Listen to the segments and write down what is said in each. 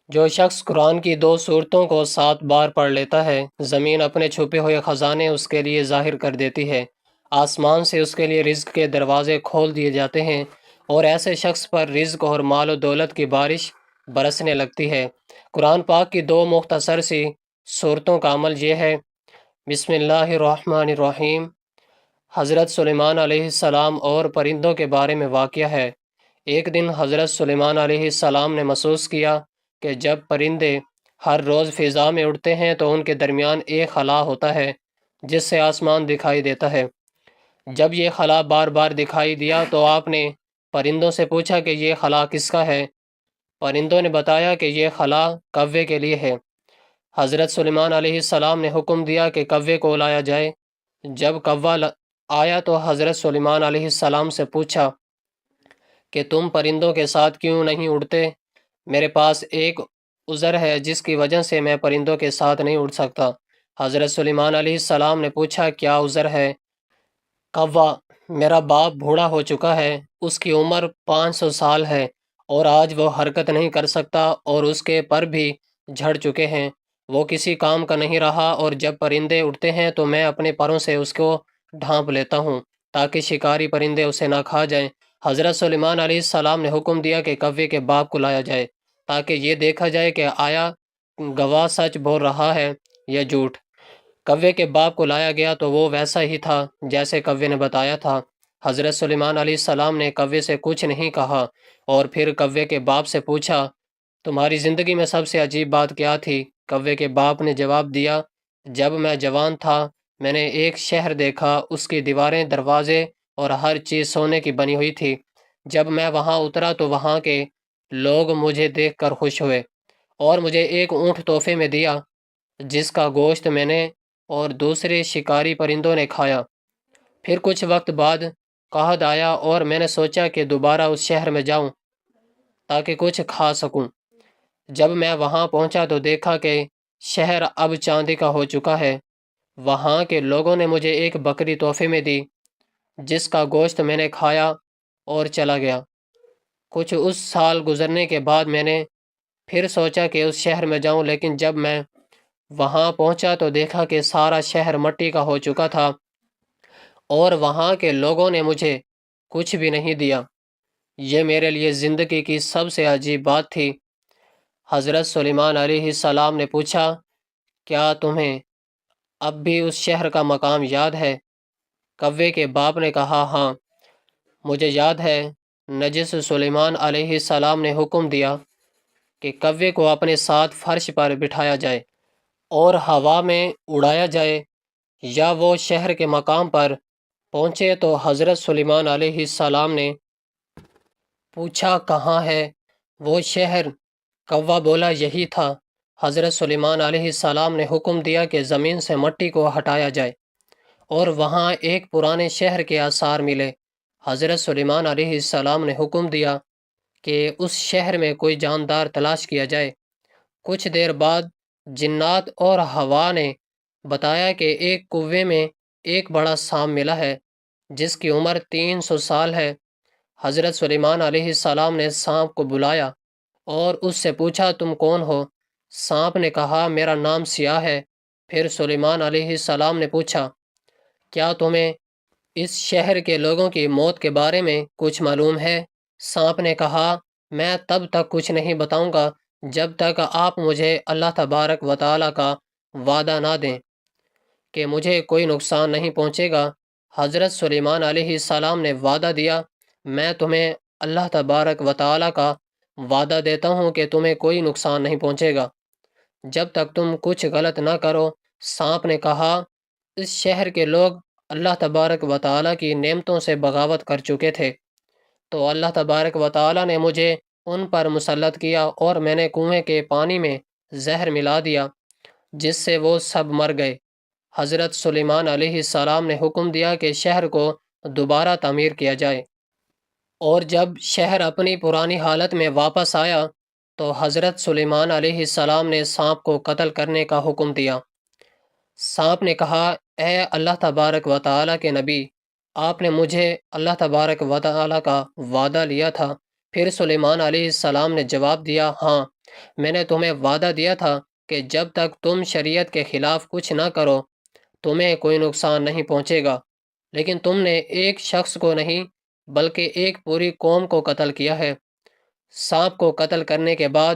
جو شخص قرآن کی 2 سورتوں کو 7 بار پڑھ لیتا ہے، زمین اپنے چھپے ہوئے خزانے اس کے لیے ظاہر کر دیتی ہے، آسمان سے اس کے لیے رزق کے دروازے کھول دیے جاتے ہیں، اور ایسے شخص پر رزق اور مال و دولت کی بارش برسنے لگتی ہے۔ قرآن پاک کی 2 مختصر سی سورتوں کا عمل یہ ہے۔ بسم اللہ الرحمن الرحیم۔ حضرت سلیمان علیہ السلام اور پرندوں کے بارے میں واقعہ ہے۔ ایک دن حضرت سلیمان علیہ السلام نے محسوس کیا کہ جب پرندے ہر روز فضا میں اڑتے ہیں تو ان کے درمیان ایک خلا ہوتا ہے جس سے آسمان دکھائی دیتا ہے۔ جب یہ خلا بار بار دکھائی دیا تو آپ نے پرندوں سے پوچھا کہ یہ خلا کس کا ہے؟ پرندوں نے بتایا کہ یہ خلا کوے کے لیے ہے۔ حضرت سلیمان علیہ السلام نے حکم دیا کہ کوے کو لایا جائے۔ جب کوا آیا تو حضرت سلیمان علیہ السلام سے پوچھا کہ تم پرندوں کے ساتھ کیوں نہیں اڑتے؟ میرے پاس ایک عذر ہے جس کی وجہ سے میں پرندوں کے ساتھ نہیں اڑ سکتا۔ حضرت سلیمان علیہ السلام نے پوچھا کیا عذر ہے؟ کوا: میرا باپ بوڑھا ہو چکا ہے، اس کی عمر 500 سال ہے اور آج وہ حرکت نہیں کر سکتا اور اس کے پر بھی جھڑ چکے ہیں، وہ کسی کام کا نہیں رہا، اور جب پرندے اڑتے ہیں تو میں اپنے پروں سے اس کو ڈھانپ لیتا ہوں تاکہ شکاری پرندے اسے نہ کھا جائیں۔ حضرت سلیمان علیہ السلام نے حکم دیا کہ کوے کے باپ کو لایا جائے تاکہ یہ دیکھا جائے کہ آیا گواہ سچ بول رہا ہے یا جھوٹ۔ کوے کے باپ کو لایا گیا تو وہ ویسا ہی تھا جیسے کوے نے بتایا تھا۔ حضرت سلیمان علیہ السلام نے کوے سے کچھ نہیں کہا اور پھر کوے کے باپ سے پوچھا تمہاری زندگی میں سب سے عجیب بات کیا تھی؟ کوے کے باپ نے جواب دیا جب میں جوان تھا میں نے ایک شہر دیکھا، اس کی دیواریں، دروازے اور ہر چیز سونے کی بنی ہوئی تھی۔ جب میں وہاں اترا تو وہاں کے لوگ مجھے دیکھ کر خوش ہوئے اور مجھے ایک اونٹ تحفے میں دیا جس کا گوشت میں نے اور دوسرے شکاری پرندوں نے کھایا۔ پھر کچھ وقت بعد قحط آیا اور میں نے سوچا کہ دوبارہ اس شہر میں جاؤں تاکہ کچھ کھا سکوں۔ جب میں وہاں پہنچا تو دیکھا کہ شہر اب چاندی کا ہو چکا ہے۔ وہاں کے لوگوں نے مجھے ایک بکری تحفے میں دی جس کا گوشت میں نے کھایا اور چلا گیا۔ کچھ اس سال گزرنے کے بعد میں نے پھر سوچا کہ اس شہر میں جاؤں، لیکن جب میں وہاں پہنچا تو دیکھا کہ سارا شہر مٹی کا ہو چکا تھا اور وہاں کے لوگوں نے مجھے کچھ بھی نہیں دیا۔ یہ میرے لیے زندگی کی سب سے عجیب بات تھی۔ حضرت سلیمان علیہ السلام نے پوچھا کیا تمہیں اب بھی اس شہر کا مقام یاد ہے؟ کوے کے باپ نے کہا ہاں مجھے یاد ہے۔ نجس سلیمان علیہ السلام نے حکم دیا کہ کوے کو اپنے ساتھ فرش پر بٹھایا جائے اور ہوا میں اڑایا جائے یا وہ شہر کے مقام پر پہنچے تو حضرت سلیمان علیہ السلام نے پوچھا کہاں ہے وہ شہر؟ کوا بولا یہی تھا۔ حضرت سلیمان علیہ السلام نے حکم دیا کہ زمین سے مٹی کو ہٹایا جائے اور وہاں ایک پرانے شہر کے آثار ملے۔ حضرت سلیمان علیہ السلام نے حکم دیا کہ اس شہر میں کوئی جاندار تلاش کیا جائے۔ کچھ دیر بعد جنات اور ہوا نے بتایا کہ ایک کنویں میں ایک بڑا سانپ ملا ہے جس کی عمر 300 سال ہے۔ حضرت سلیمان علیہ السلام نے سانپ کو بلایا اور اس سے پوچھا تم کون ہو؟ سانپ نے کہا میرا نام سیاہ ہے۔ پھر سلیمان علیہ السلام نے پوچھا کیا تمہیں اس شہر کے لوگوں کی موت کے بارے میں کچھ معلوم ہے؟ سانپ نے کہا میں تب تک کچھ نہیں بتاؤں گا جب تک آپ مجھے اللہ تبارک و تعالیٰ کا وعدہ نہ دیں کہ مجھے کوئی نقصان نہیں پہنچے گا۔ حضرت سلیمان علیہ السلام نے وعدہ دیا میں تمہیں اللہ تبارک و تعالیٰ کا وعدہ دیتا ہوں کہ تمہیں کوئی نقصان نہیں پہنچے گا جب تک تم کچھ غلط نہ کرو۔ سانپ نے کہا اس شہر کے لوگ اللہ تبارک و تعالیٰ کی نعمتوں سے بغاوت کر چکے تھے تو اللہ تبارک و تعالیٰ نے مجھے ان پر مسلط کیا اور میں نے کنویں کے پانی میں زہر ملا دیا جس سے وہ سب مر گئے۔ حضرت سلیمان علیہ السلام نے حکم دیا کہ شہر کو دوبارہ تعمیر کیا جائے اور جب شہر اپنی پرانی حالت میں واپس آیا تو حضرت سلیمان علیہ السلام نے سانپ کو قتل کرنے کا حکم دیا۔ سانپ نے کہا اے اللہ تبارک و تعالیٰ کے نبی، آپ نے مجھے اللہ تبارک و تعالیٰ کا وعدہ لیا تھا۔ پھر سلیمان علیہ السلام نے جواب دیا ہاں میں نے تمہیں وعدہ دیا تھا کہ جب تک تم شریعت کے خلاف کچھ نہ کرو تمہیں کوئی نقصان نہیں پہنچے گا، لیکن تم نے ایک شخص کو نہیں بلکہ ایک پوری قوم کو قتل کیا ہے۔ سانپ کو قتل کرنے کے بعد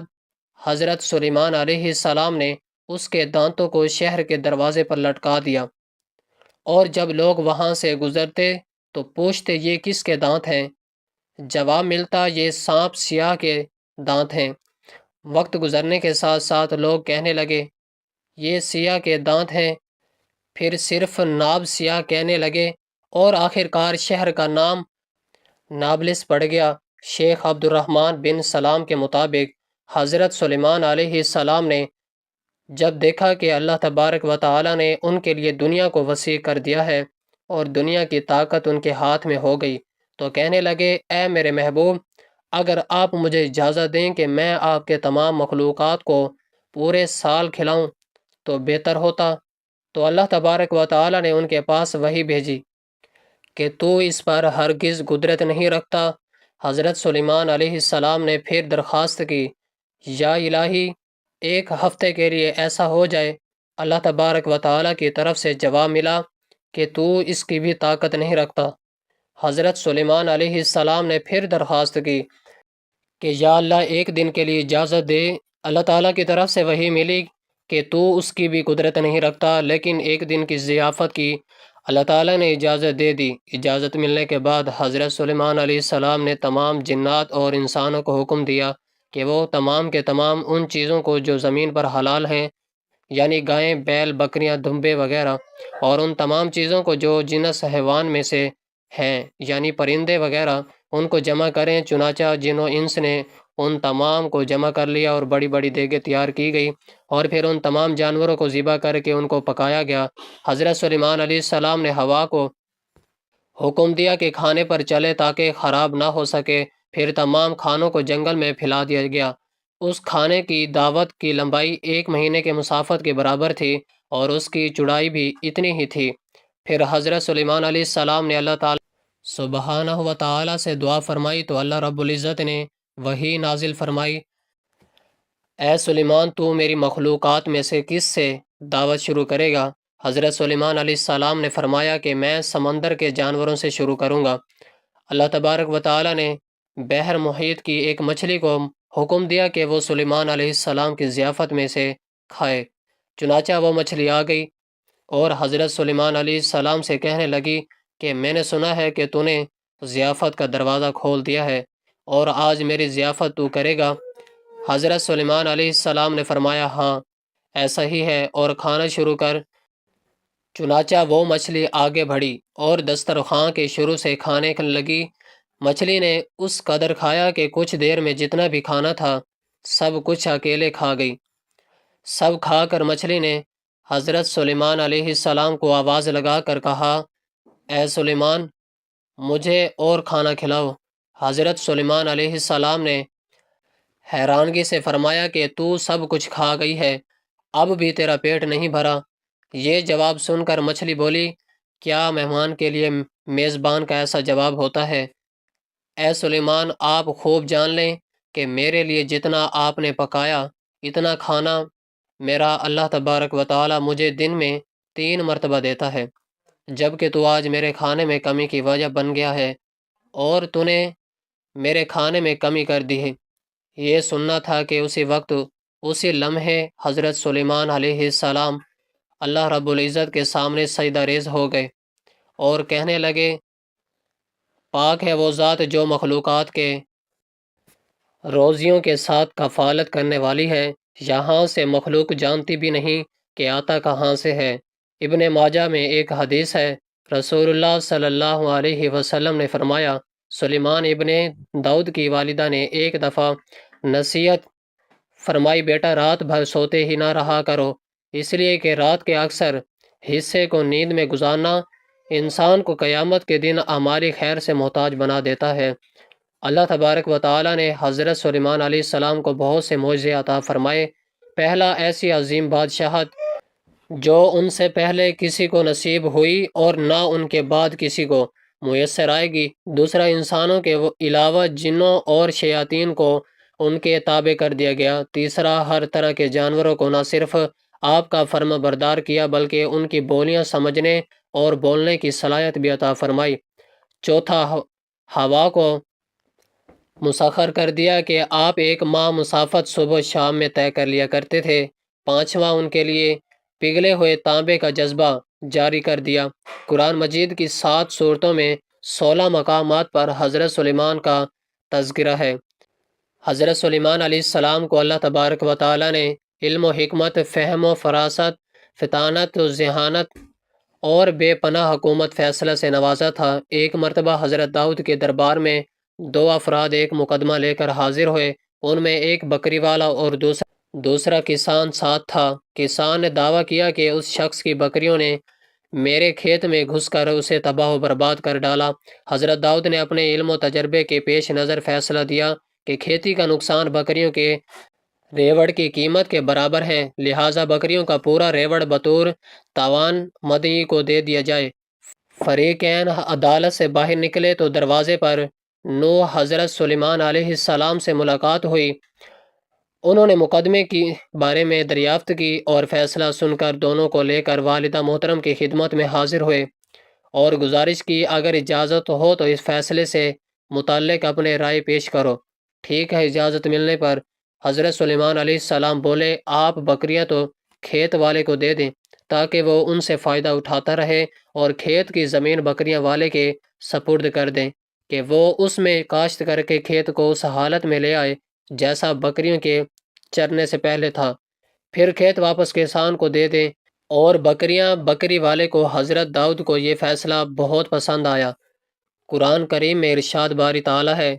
حضرت سلیمان علیہ السلام نے اس کے دانتوں کو شہر کے دروازے پر لٹکا دیا، اور جب لوگ وہاں سے گزرتے تو پوچھتے یہ کس کے دانت ہیں؟ جواب ملتا یہ سانپ سیاہ کے دانت ہیں۔ وقت گزرنے کے ساتھ ساتھ لوگ کہنے لگے یہ سیاہ کے دانت ہیں، پھر صرف ناب سیاہ کہنے لگے، اور آخر کار شہر کا نام نابلس پڑ گیا۔ شیخ عبد الرحمن بن سلام کے مطابق حضرت سلیمان علیہ السلام نے جب دیکھا کہ اللہ تبارک و تعالی نے ان کے لیے دنیا کو وسیع کر دیا ہے اور دنیا کی طاقت ان کے ہاتھ میں ہو گئی، تو کہنے لگے اے میرے محبوب، اگر آپ مجھے اجازت دیں کہ میں آپ کے تمام مخلوقات کو پورے سال کھلاؤں تو بہتر ہوتا۔ تو اللہ تبارک و تعالی نے ان کے پاس وحی بھیجی کہ تو اس پر ہرگز قدرت نہیں رکھتا۔ حضرت سلیمان علیہ السلام نے پھر درخواست کی یا الہی ایک ہفتے کے لیے ایسا ہو جائے۔ اللہ تبارک و تعالی کی طرف سے جواب ملا کہ تو اس کی بھی طاقت نہیں رکھتا۔ حضرت سلیمان علیہ السلام نے پھر درخواست کی کہ یا اللہ ایک دن کے لیے اجازت دے۔ اللہ تعالیٰ کی طرف سے وحی ملی کہ تو اس کی بھی قدرت نہیں رکھتا، لیکن ایک دن کی ضیافت کی اللہ تعالیٰ نے اجازت دے دی۔ اجازت ملنے کے بعد حضرت سلیمان علیہ السلام نے تمام جنات اور انسانوں کو حکم دیا کہ وہ تمام کے تمام ان چیزوں کو جو زمین پر حلال ہیں، یعنی گائیں، بیل، بکریاں، دمبے وغیرہ، اور ان تمام چیزوں کو جو جنس حیوان میں سے ہیں، یعنی پرندے وغیرہ، ان کو جمع کریں۔ چنانچہ جن و انس نے ان تمام کو جمع کر لیا اور بڑی بڑی دیگیں تیار کی گئی، اور پھر ان تمام جانوروں کو ذبح کر کے ان کو پکایا گیا۔ حضرت سلیمان علیہ السلام نے ہوا کو حکم دیا کہ کھانے پر چلے تاکہ خراب نہ ہو سکے، پھر تمام کھانوں کو جنگل میں پھیلا دیا گیا۔ اس کھانے کی دعوت کی لمبائی 1 مہینے کے مسافت کے برابر تھی اور اس کی چوڑائی بھی اتنی ہی تھی۔ پھر حضرت سلیمان علیہ السلام نے اللہ تعالیٰ سبحانہ و تعالیٰ سے دعا فرمائی تو اللہ رب العزت نے وحی نازل فرمائی، اے سلیمان تو میری مخلوقات میں سے کس سے دعوت شروع کرے گا؟ حضرت سلیمان علیہ السلام نے فرمایا کہ میں سمندر کے جانوروں سے شروع کروں گا۔ اللہ تبارک و تعالیٰ نے بحر محیط کی ایک مچھلی کو حکم دیا کہ وہ سلیمان علیہ السلام کی ضیافت میں سے کھائے۔ چنانچہ وہ مچھلی آ گئی اور حضرت سلیمان علیہ السلام سے کہنے لگی کہ میں نے سنا ہے کہ تو نے ضیافت کا دروازہ کھول دیا ہے اور آج میری ضیافت تو کرے گا۔ حضرت سلیمان علیہ السلام نے فرمایا ہاں ایسا ہی ہے، اور کھانا شروع کر۔ چنانچہ وہ مچھلی آگے بڑھی اور دسترخوان کے شروع سے کھانے لگی۔ مچھلی نے اس قدر کھایا کہ کچھ دیر میں جتنا بھی کھانا تھا سب کچھ اکیلے کھا گئی۔ سب کھا کر مچھلی نے حضرت سلیمان علیہ السلام کو آواز لگا کر کہا اے سلیمان مجھے اور کھانا کھلاؤ۔ حضرت سلیمان علیہ السلام نے حیرانگی سے فرمایا کہ تو سب کچھ کھا گئی ہے، اب بھی تیرا پیٹ نہیں بھرا؟ یہ جواب سن کر مچھلی بولی کیا مہمان کے لیے میزبان کا ایسا جواب ہوتا ہے؟ اے سلیمان آپ خوب جان لیں کہ میرے لیے جتنا آپ نے پکایا اتنا کھانا میرا اللہ تبارک و تعالی مجھے دن میں 3 مرتبہ دیتا ہے، جبکہ تو آج میرے کھانے میں کمی کی وجہ بن گیا ہے اور تو نے میرے کھانے میں کمی کر دی ہے۔ یہ سننا تھا کہ اسی وقت اسی لمحے حضرت سلیمان علیہ السلام اللہ رب العزت کے سامنے سجدہ ریز ہو گئے اور کہنے لگے پاک ہے وہ ذات جو مخلوقات کے روزیوں کے ساتھ کفالت کرنے والی ہے، یہاں سے مخلوق جانتی بھی نہیں کہ آتا کہاں سے ہے۔ ابن ماجہ میں ایک حدیث ہے، رسول اللہ صلی اللہ علیہ وسلم نے فرمایا سلیمان ابن داؤد کی والدہ نے ایک دفعہ نصیحت فرمائی بیٹا رات بھر سوتے ہی نہ رہا کرو، اس لیے کہ رات کے اکثر حصے کو نیند میں گزارنا انسان کو قیامت کے دن اعمال خیر سے محتاج بنا دیتا ہے۔ اللہ تبارک و تعالی نے حضرت سلیمان علیہ السلام کو بہت سے معجزے عطا فرمائے۔ پہلا ایسی عظیم بادشاہت جو ان سے پہلے کسی کو نصیب ہوئی اور نہ ان کے بعد کسی کو میسر آئے گی۔ دوسرا انسانوں کے علاوہ جنوں اور شیاطین کو ان کے تابع کر دیا گیا۔ تیسرا، ہر طرح کے جانوروں کو نہ صرف آپ کا فرما بردار کیا بلکہ ان کی بولیاں سمجھنے اور بولنے کی صلاحیت بھی عطا فرمائی۔ چوتھا، ہوا کو مسخر کر دیا کہ آپ ایک ماہ مسافت صبح و شام میں طے کر لیا کرتے تھے۔ پانچواں، ان کے لیے پگھلے ہوئے تانبے کا جذبہ جاری کر دیا۔ قرآن مجید کی 7 سورتوں میں 16 مقامات پر حضرت سلیمان کا تذکرہ ہے۔ حضرت سلیمان علیہ السلام کو اللہ تبارک و تعالیٰ نے علم و حکمت، فہم و فراست، فطانت و ذہانت اور بے پناہ حکومت فیصلہ سے نوازا تھا۔ ایک مرتبہ حضرت داؤد کے دربار میں 2 افراد ایک مقدمہ لے کر حاضر ہوئے۔ ان میں ایک بکری والا اور دوسرا کسان ساتھ تھا۔ کسان نے دعویٰ کیا کہ اس شخص کی بکریوں نے میرے کھیت میں گھس کر اسے تباہ و برباد کر ڈالا۔ حضرت داؤد نے اپنے علم و تجربے کے پیش نظر فیصلہ دیا کہ کھیتی کا نقصان بکریوں کے ریوڑ کی قیمت کے برابر ہے، لہٰذا بکریوں کا پورا ریوڑ بطور تاوان مدعی کو دے دیا جائے۔ فریقین عدالت سے باہر نکلے تو دروازے پر نوح حضرت سلیمان علیہ السلام سے ملاقات ہوئی۔ انہوں نے مقدمے کے بارے میں دریافت کی اور فیصلہ سن کر دونوں کو لے کر والدہ محترم کی خدمت میں حاضر ہوئے اور گزارش کی، اگر اجازت ہو تو اس فیصلے سے متعلق اپنے رائے پیش کرو۔ ٹھیک ہے۔ اجازت ملنے پر حضرت سلیمان علیہ السلام بولے، آپ بکریاں تو کھیت والے کو دے دیں تاکہ وہ ان سے فائدہ اٹھاتا رہے، اور کھیت کی زمین بکریاں والے کے سپرد کر دیں کہ وہ اس میں کاشت کر کے کھیت کو اس حالت میں لے آئے جیسا بکریوں کے چرنے سے پہلے تھا، پھر کھیت واپس کسان کو دے دیں۔ اور بکریاں بکری والے کو۔ حضرت داؤد کو یہ فیصلہ بہت پسند آیا۔ قرآن کریم میں ارشاد باری تعالیٰ ہے،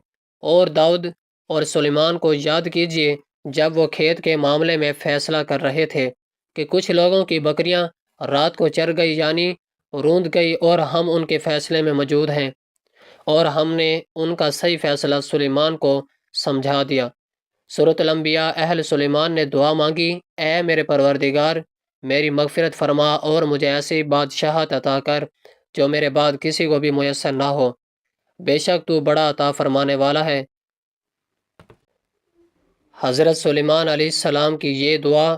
اور داؤد اور سلیمان کو یاد کیجیے جب وہ کھیت کے معاملے میں فیصلہ کر رہے تھے کہ کچھ لوگوں کی بکریاں رات کو چر گئی یعنی روند گئی، اور ہم ان کے فیصلے میں موجود ہیں، اور ہم نے ان کا صحیح فیصلہ سلیمان کو سمجھا دیا۔ سورۃ الانبیاء۔ اہل سلیمان نے دعا مانگی، اے میرے پروردگار، میری مغفرت فرما اور مجھے ایسی بادشاہت عطا کر جو میرے بعد کسی کو بھی میسر نہ ہو، بے شک تو بڑا عطا فرمانے والا ہے۔ حضرت سلیمان علیہ السلام کی یہ دعا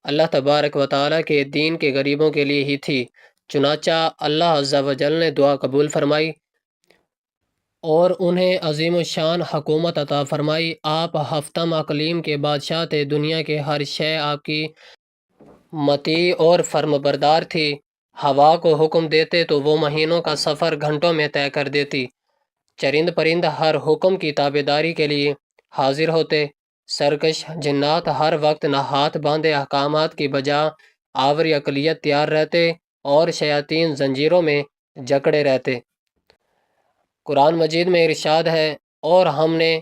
اللہ تبارک و تعالیٰ کے دین کے غریبوں کے لیے ہی تھی، چنانچہ اللہ عز و جل نے دعا قبول فرمائی اور انہیں عظیم الشان حکومت عطا فرمائی۔ آپ ہفتم اقلیم کے بادشاہ تھے، دنیا کے ہر شے آپ کی مطیع اور فرم بردار تھی۔ ہوا کو حکم دیتے تو وہ مہینوں کا سفر گھنٹوں میں طے کر دیتی، چرند پرند ہر حکم کی تابعداری کے لیے حاضر ہوتے، سرکش جنات ہر وقت نہ ہاتھ باندھے احکامات کی بجا آوری اقلیت تیار رہتے، اور شیاطین زنجیروں میں جکڑے رہتے۔ قرآن مجید میں ارشاد ہے، اور ہم نے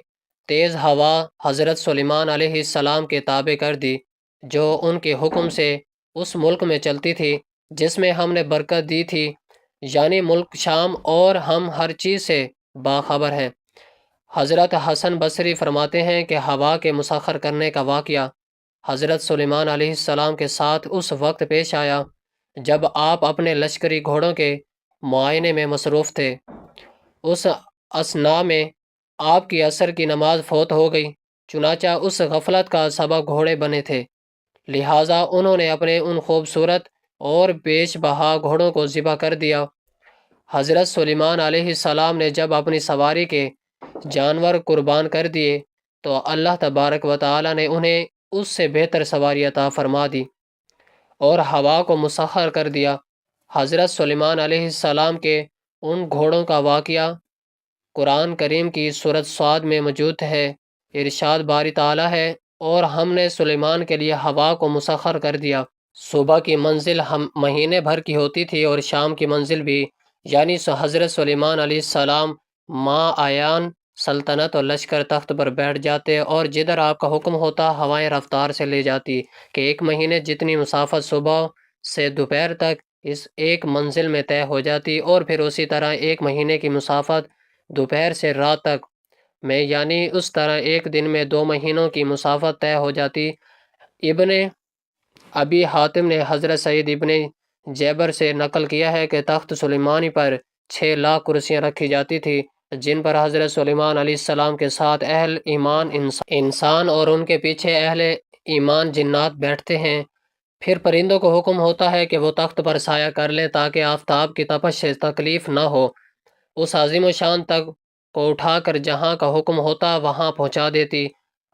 تیز ہوا حضرت سلیمان علیہ السلام کے تابع کر دی جو ان کے حکم سے اس ملک میں چلتی تھی جس میں ہم نے برکت دی تھی، یعنی ملک شام، اور ہم ہر چیز سے باخبر ہیں۔ حضرت حسن بصری فرماتے ہیں کہ ہوا کے مسخر کرنے کا واقعہ حضرت سلیمان علیہ السلام کے ساتھ اس وقت پیش آیا جب آپ اپنے لشکری گھوڑوں کے معائنے میں مصروف تھے۔ اس اثناء میں آپ کی عصر کی نماز فوت ہو گئی، چنانچہ اس غفلت کا سبب گھوڑے بنے تھے، لہٰذا انہوں نے اپنے ان خوبصورت اور بیش بہا گھوڑوں کو ذبح کر دیا۔ حضرت سلیمان علیہ السلام نے جب اپنی سواری کے جانور قربان کر دیے تو اللہ تبارک و تعالیٰ نے انہیں اس سے بہتر سواری عطا فرما دی اور ہوا کو مسخر کر دیا۔ حضرت سلیمان علیہ السلام کے ان گھوڑوں کا واقعہ قرآن کریم کی سورۃ صاد میں موجود ہے۔ ارشاد باری تعالیٰ ہے، اور ہم نے سلیمان کے لیے ہوا کو مسخر کر دیا۔ صبح کی منزل مہینے بھر کی ہوتی تھی اور شام کی منزل بھی، یعنی حضرت سلیمان علیہ السلام ماں آیان سلطنت اور لشکر تخت پر بیٹھ جاتے، اور جدھر آپ کا حکم ہوتا ہوائیں رفتار سے لے جاتی کہ ایک مہینے جتنی مسافت صبح سے دوپہر تک اس ایک منزل میں طے ہو جاتی، اور پھر اسی طرح ایک مہینے کی مسافت دوپہر سے رات تک میں، یعنی اس طرح ایک دن میں 2 مہینوں کی مسافت طے ہو جاتی۔ ابن ابی حاتم نے حضرت سعید ابن جیبر سے نقل کیا ہے کہ تخت سلیمانی پر 6 لاکھ کرسیاں رکھی جاتی تھی، جن پر حضرت سلیمان علیہ السلام کے ساتھ اہل ایمان انسان اور ان کے پیچھے اہل ایمان جنات بیٹھتے ہیں۔ پھر پرندوں کو حکم ہوتا ہے کہ وہ تخت پر سایہ کر لیں تاکہ آفتاب کی تپش سے تکلیف نہ ہو۔ اس عظیم و شان تک کو اٹھا کر جہاں کا حکم ہوتا وہاں پہنچا دیتی۔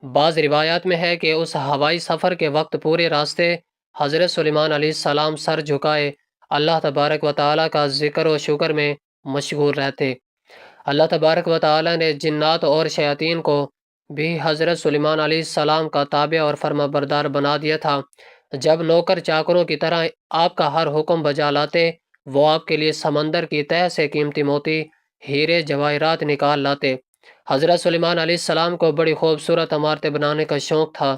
بعض روایات میں ہے کہ اس ہوائی سفر کے وقت پورے راستے حضرت سلیمان علیہ السلام سر جھکائے اللہ تبارک و تعالیٰ کا ذکر و شکر میں مشغول رہتے۔ اللہ تبارک و تعالیٰ نے جنات اور شیاطین کو بھی حضرت سلیمان علیہ السلام کا تابع اور فرما بردار بنا دیا تھا۔ جب نوکر چاکروں کی طرح آپ کا ہر حکم بجا لاتے، وہ آپ کے لیے سمندر کی تہہ سے قیمتی موتی، ہیرے جواہرات نکال لاتے۔ حضرت سلیمان علیہ السلام کو بڑی خوبصورت عمارتیں بنانے کا شوق تھا،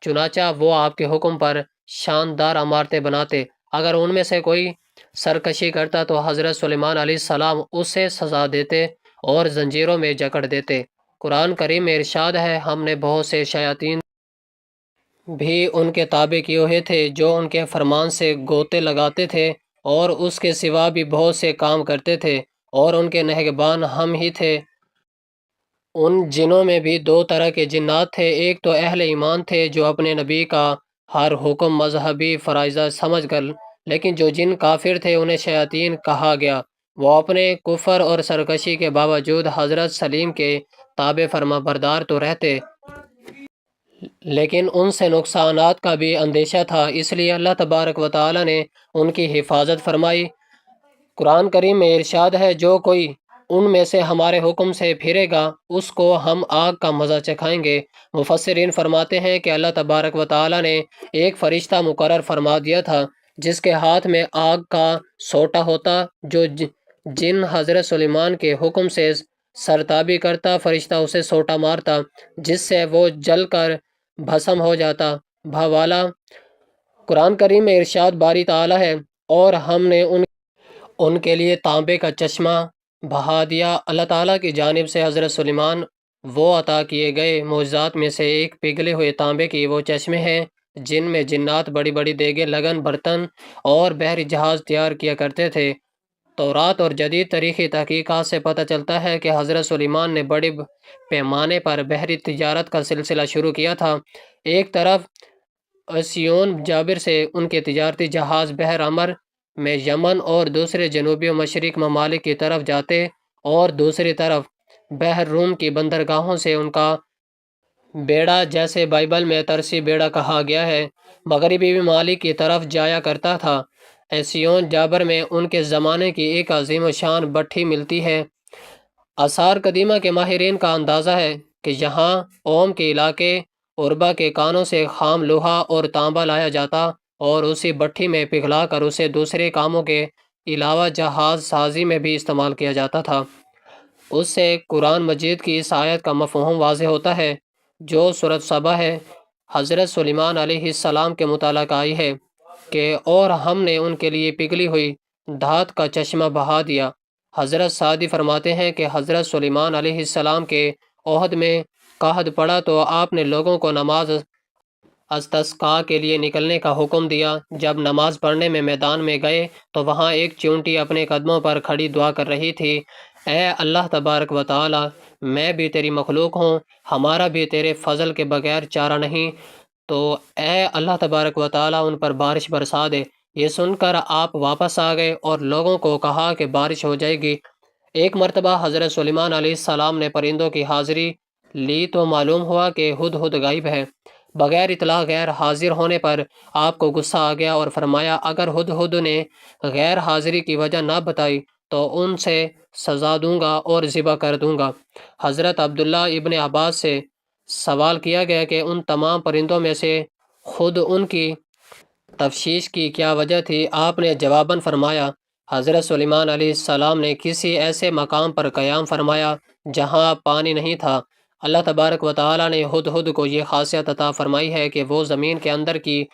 چنانچہ وہ آپ کے حکم پر شاندار عمارتیں بناتے۔ اگر ان میں سے کوئی سرکشی کرتا تو حضرت سلیمان علیہ السلام اسے سزا دیتے اور زنجیروں میں جکڑ دیتے۔ قرآن کریم میں ارشاد ہے، ہم نے بہت سے شیاطین بھی ان کے تابع کیے ہوئے تھے جو ان کے فرمان سے گوتے لگاتے تھے، اور اس کے سوا بھی بہت سے کام کرتے تھے، اور ان کے نگہبان ہم ہی تھے۔ ان جنوں میں بھی دو طرح کے جنات تھے، ایک تو اہل ایمان تھے جو اپنے نبی کا ہر حکم مذہبی فرائضہ سمجھ کر، لیکن جو جن کافر تھے انہیں شیاطین کہا گیا۔ وہ اپنے کفر اور سرکشی کے باوجود حضرت سلیم کے تابع فرما بردار تو رہتے، لیکن ان سے نقصانات کا بھی اندیشہ تھا، اس لیے اللہ تبارک و تعالیٰ نے ان کی حفاظت فرمائی۔ قرآن کریم میں ارشاد ہے، جو کوئی ان میں سے ہمارے حکم سے پھرے گا اس کو ہم آگ کا مزہ چکھائیں گے۔ مفسرین فرماتے ہیں کہ اللہ تبارک و تعالیٰ نے ایک فرشتہ مقرر فرما دیا تھا جس کے ہاتھ میں آگ کا سوٹا ہوتا، جو جن حضرت سلیمان کے حکم سے سرتابی کرتا، فرشتہ اسے سوٹا مارتا جس سے وہ جل کر بھسم ہو جاتا۔ بھاوالا قرآن کریم میں ارشاد باری تعالیٰ ہے، اور ہم نے ان کے لیے تانبے کا چشمہ بہا دیا۔ اللہ تعالیٰ کی جانب سے حضرت سلیمان وہ عطا کیے گئے معجزات میں سے ایک پگھلے ہوئے تانبے کی وہ چشمے ہیں جن میں جنات بڑی بڑی دیگیں، لگن برتن اور بحری جہاز تیار کیا کرتے تھے۔ تورات اور جدید تاریخی تحقیقات سے پتہ چلتا ہے کہ حضرت سلیمان نے بڑے پیمانے پر بحری تجارت کا سلسلہ شروع کیا تھا۔ ایک طرف اسیون جابر سے ان کے تجارتی جہاز بحر احمر میں یمن اور دوسرے جنوبی و مشرق ممالک کی طرف جاتے، اور دوسری طرف بحر روم کی بندرگاہوں سے ان کا بیڑا، جیسے بائبل میں ترسی بیڑا کہا گیا ہے، مغربی ممالک کی طرف جایا کرتا تھا۔ ایسیون جابر میں ان کے زمانے کی ایک عظیم و شان بٹھی ملتی ہے۔ آثار قدیمہ کے ماہرین کا اندازہ ہے کہ یہاں اوم کے علاقے عربا کے کانوں سے خام لوہا اور تانبا لایا جاتا اور اسی بٹھی میں پگھلا کر اسے دوسرے کاموں کے علاوہ جہاز سازی میں بھی استعمال کیا جاتا تھا۔ اس سے قرآن مجید کی اس آیت کا مفہوم واضح ہوتا ہے جو سورۃ سبا ہے، حضرت سلیمان علیہ السلام کے متعلق آئی ہے کہ اور ہم نے ان کے لیے پگھلی ہوئی دھات کا چشمہ بہا دیا۔ حضرت سعدی فرماتے ہیں کہ حضرت سلیمان علیہ السلام کے عہد میں قحط پڑا تو آپ نے لوگوں کو نماز استسقاء کے لیے نکلنے کا حکم دیا۔ جب نماز پڑھنے میں میدان میں گئے تو وہاں ایک چونٹی اپنے قدموں پر کھڑی دعا کر رہی تھی، اے اللہ تبارک و تعالی، میں بھی تیری مخلوق ہوں، ہمارا بھی تیرے فضل کے بغیر چارہ نہیں، تو اے اللہ تبارک و تعالی ان پر بارش برسا دے۔ یہ سن کر آپ واپس آ گئے اور لوگوں کو کہا کہ بارش ہو جائے گی۔ ایک مرتبہ حضرت سلیمان علیہ السلام نے پرندوں کی حاضری لی تو معلوم ہوا کہ ہدہد غائب ہے۔ بغیر اطلاع غیر حاضر ہونے پر آپ کو غصہ آ گیا اور فرمایا، اگر ہدہد نے غیر حاضری کی وجہ نہ بتائی تو ان سے سزا دوں گا اور ذبح کر دوں گا۔ حضرت عبداللہ ابن عباس سے سوال کیا گیا کہ ان تمام پرندوں میں سے خود ان کی تفشیش کی کیا وجہ تھی؟ آپ نے جواباً فرمایا، حضرت سلیمان علیہ السلام نے کسی ایسے مقام پر قیام فرمایا جہاں پانی نہیں تھا۔ اللہ تبارک و تعالیٰ نے ہدہد کو یہ خاصیت عطا فرمائی ہے کہ وہ زمین کے اندر کی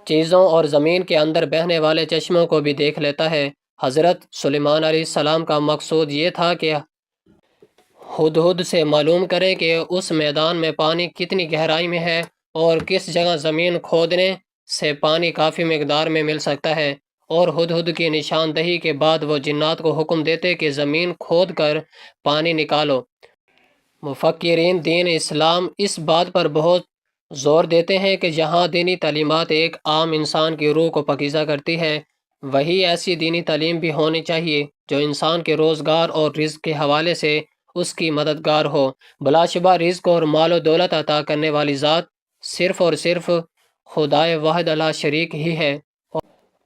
چیزوں اور زمین کے اندر بہنے والے چشموں کو بھی دیکھ لیتا ہے۔ حضرت سلیمان علیہ السلام کا مقصود یہ تھا کہ ہدہد سے معلوم کریں کہ اس میدان میں پانی کتنی گہرائی میں ہے اور کس جگہ زمین کھودنے سے پانی کافی مقدار میں مل سکتا ہے، اور ہدہد کی نشاندہی کے بعد وہ جنات کو حکم دیتے کہ زمین کھود کر پانی نکالو۔ مفکرین دین اسلام اس بات پر بہت زور دیتے ہیں کہ جہاں دینی تعلیمات ایک عام انسان کی روح کو پاکیزہ کرتی ہے، وہی ایسی دینی تعلیم بھی ہونی چاہیے جو انسان کے روزگار اور رزق کے حوالے سے اس کی مددگار ہو۔ بلا شبہ رزق اور مال و دولت عطا کرنے والی ذات صرف اور صرف خدائے واحد لا شریک ہی ہے،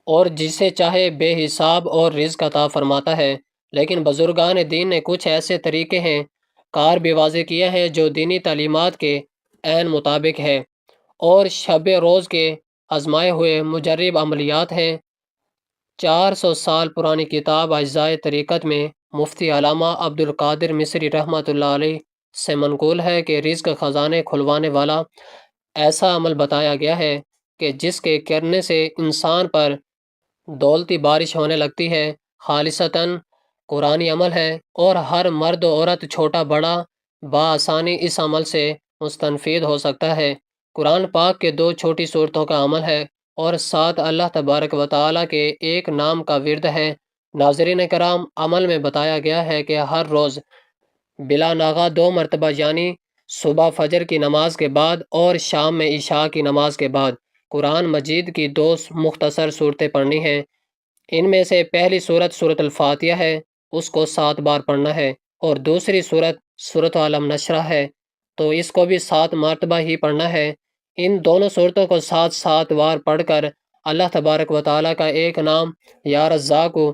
اور جسے چاہے بے حساب اور رزق عطا فرماتا ہے۔ لیکن بزرگان دین نے کچھ ایسے طریقے ہیں کار بھی واضح کیا ہے جو دینی تعلیمات کے عین مطابق ہے اور شب روز کے آزمائے ہوئے مجرب عملیات ہیں۔ 400 سال پرانی کتاب اجزائے طریقت میں مفتی علامہ عبد القادر مصری رحمۃ اللہ علیہ سے منقول ہے کہ رزق خزانے کھلوانے والا ایسا عمل بتایا گیا ہے کہ جس کے کرنے سے انسان پر دولتی بارش ہونے لگتی ہے۔ خالصتاً قرآنی عمل ہے اور ہر مرد و عورت چھوٹا بڑا بآسانی اس عمل سے مستفید ہو سکتا ہے۔ قرآن پاک کے 2 چھوٹی صورتوں کا عمل ہے اور 7 اللہ تبارک و تعالیٰ کے ایک نام کا ورد ہے۔ ناظرین کرام، عمل میں بتایا گیا ہے کہ ہر روز بلا ناغہ 2 مرتبہ یعنی صبح فجر کی نماز کے بعد اور شام میں عشاء کی نماز کے بعد قرآن مجید کی 2 مختصر صورتیں پڑھنی ہیں۔ ان میں سے پہلی صورت سورۃ الفاتحہ ہے، اس کو 7 بار پڑھنا ہے، اور دوسری صورت سورۃ عالم نشرہ ہے تو اس کو بھی 7 مرتبہ ہی پڑھنا ہے۔ ان دونوں صورتوں کو 7 بار پڑھ کر اللہ تبارک و تعالیٰ کا ایک نام یا رزاق کو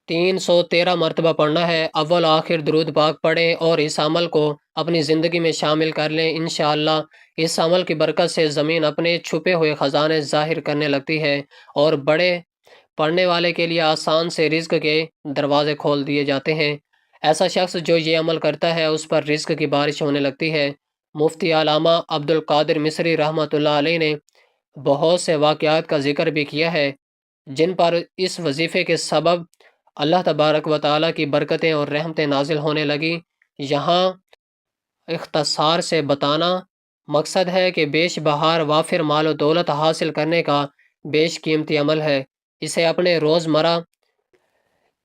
313 مرتبہ پڑھنا ہے۔ اول آخر درود پاک پڑھیں اور اس عمل کو اپنی زندگی میں شامل کر لیں۔ انشاءاللہ اس عمل کی برکت سے زمین اپنے چھپے ہوئے خزانے ظاہر کرنے لگتی ہے اور بڑے پڑھنے والے کے لیے آسان سے رزق کے دروازے کھول دیے جاتے ہیں۔ ایسا شخص جو یہ عمل کرتا ہے اس پر رزق کی بارش ہونے لگتی ہے۔ مفتی علامہ عبد القادر مصری رحمۃ اللہ علیہ نے بہت سے واقعات کا ذکر بھی کیا ہے جن پر اس وظیفے کے سبب اللہ تبارک و تعالیٰ کی برکتیں اور رحمتیں نازل ہونے لگیں۔ یہاں اختصار سے بتانا مقصد ہے کہ بیش بہار وافر مال و دولت حاصل کرنے کا بیش قیمتی عمل ہے۔ اسے اپنے روزمرہ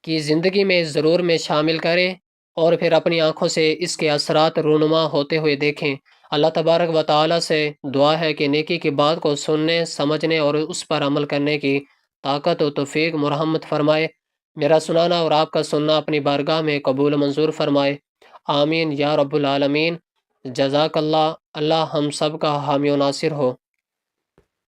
کی زندگی میں ضرور میں شامل کریں اور پھر اپنی آنکھوں سے اس کے اثرات رونما ہوتے ہوئے دیکھیں۔ اللہ تبارک و تعالیٰ سے دعا ہے کہ نیکی کی بات کو سننے، سمجھنے اور اس پر عمل کرنے کی طاقت و توفیق مرحمت فرمائے۔ میرا سنانا اور آپ کا سننا اپنی بارگاہ میں قبول منظور فرمائے، آمین یا رب العالمین۔ جزاک اللہ، اللہ ہم سب کا حامی و ناصر ہو۔